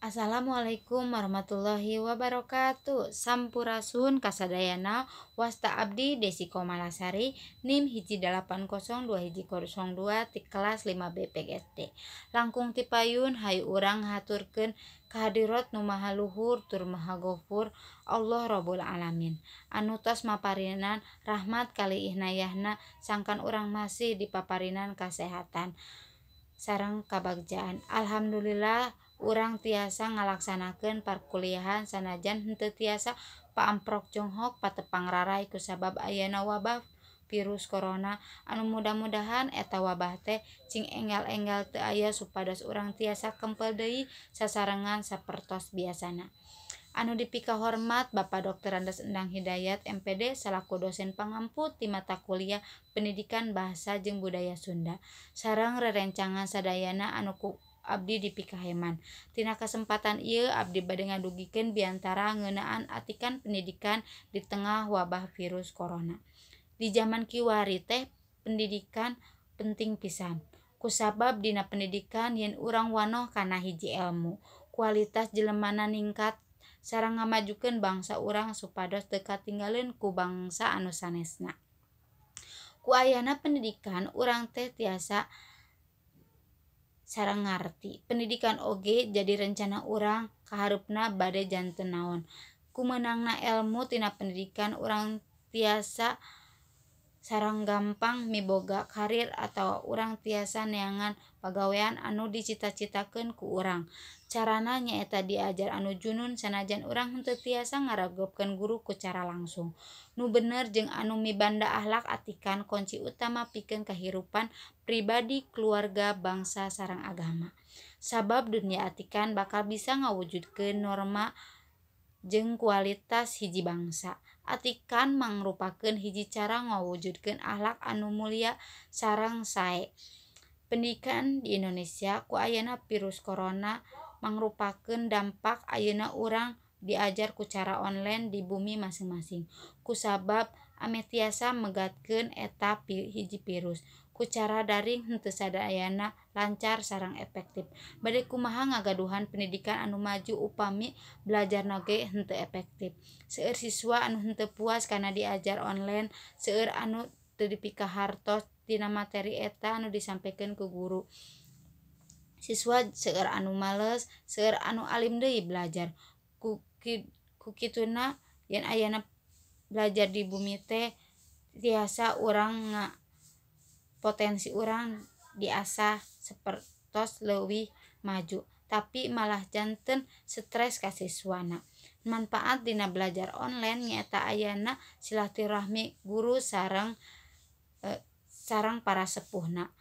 Assalamualaikum warahmatullahi wabarakatuh. Sampurasun kasadayana wasta abdi Desi Komalasari NIM hiji 802 hiji 02 ti kelas 5B PGSD. Langkung ti payun hayu urang haturkeun kahadirat nu maha luhur tur maha gofur Allah Rabbul Alamin. Anu tos maparinan rahmat kali ihnayahna sangkan urang masih dipaparinan kasehatan sareng kabagjaan. Alhamdulillah urang tiasa ngalaksanakeun perkuliahan sanajan henteu tiasa paamprok jonghok patepang rarai kusabab ayana wabah virus corona anu mudah-mudahan eta wabah teh cing enggal-enggal teu aya supados urang tiasa kempel deui sasarengan sapertos biasana. Anu dipika hormat Bapak Dr. Andes Endang Hidayat MPD selaku dosen pangampu ti mata kuliah Pendidikan Bahasa jeung Budaya Sunda sareng rerencangan sadayana anu ku abdi dipikaheman. Tina kesempatan ieu abdi bade ngadugikeun biantara ngeunaan atikan pendidikan di tengah wabah virus corona. Di zaman kiwari teh pendidikan penting pisan. Kusabab dina pendidikan yen urang wanoh kana hiji ilmu, kualitas jelemana ningkat sareng ngamajukeun bangsa urang supados teu katinggaleun ku bangsa anu sanesna. Ku ayana pendidikan urang teh tiasa sareng ngarti. Pendidikan oge jadi rencana urang kaharupna bade janten naon. Kumeunangna ilmu tina pendidikan urang tiasa sareng gampang miboga karir atawa urang tiasa neangan pagawean anu dicita-citakeun ku urang. Carana nyaeta diajar anu junun sanajan urang henteu tiasa ngaregepkeun guru ku cara langsung. Nu bener jeung anu mibanda akhlak atikan kunci utama pikeun kahirupan pribadi, keluarga, bangsa sareng agama. Sabab dunia atikan bakal bisa ngawujudkeun norma jeung kualitas hiji bangsa. Atikan mangrupakeun hiji cara ngawujudkeun akhlak anu mulia sareng sae. Pendidikan di Indonesia ku ayana virus corona mangrupakeun dampak ayeuna urang diajar ku cara online di bumi masing-masing. Kusabab ame tiasa megatkeun eta hiji virus. Ku cara daring henteu sadayana lancar sareng efektif. Bade kumaha ngagaduhan pendidikan anu maju upami belajarna ge henteu efektif. Seueur siswa anu henteu puas kana diajar online, seueur anu teu dipika hartos tina materi eta anu disampikeun ku guru. Siswa seueur anu males, seueur anu alim deui belajar. Ku kituna yen ayana belajar di bumi teh tiasa urang potensi urang diasah sapertos leuwih maju, tapi malah janten stres ka siswana. Manfaat dina belajar online nyaeta ayana silaturahmi guru sareng para sepuhna.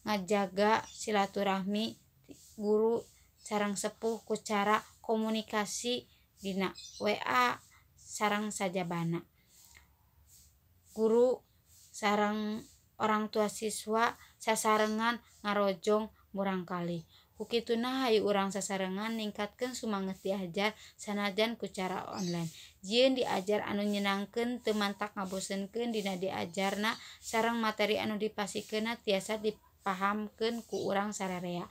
Ngajaga silaturahmi guru sareng sepuh ku cara komunikasi dina WA sareng sajabana. Guru sareng orang tua siswa sasarengan ngarojong murangkalih. Ku kituna hayu urang sasarengan ningkatkeun sumanget diajar sanajan ku cara online. Jieun diajar anu nyenangkeun teu mantak ngabosenkeun dina diajarna sareng materi anu dipasikeunna tiasa dipahamkeun ku urang sararea.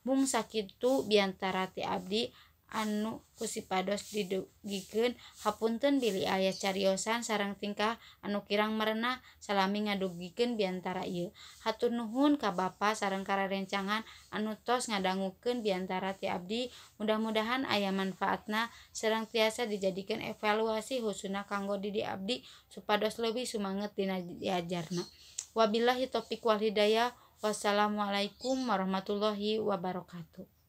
Mung sakitu biantara ti abdi anu kusipados didugikeun hapunten bili aya cariosan sareng tingkah anu kirang marenah salami ngadugikeun biantara ieu. Hatur nuhun ka Bapa sareng karerencangan anu tos ngadangukeun biantara ti abdi. Mudah-mudahan aya manfaatna sareng tiasa dijadikeun evaluasi husuna kanggo diri abdi supados leuwih sumanget dina diajarna. Wabillahi taufiq wal hidayah. Wassalamualaikum warahmatullahi wabarakatuh.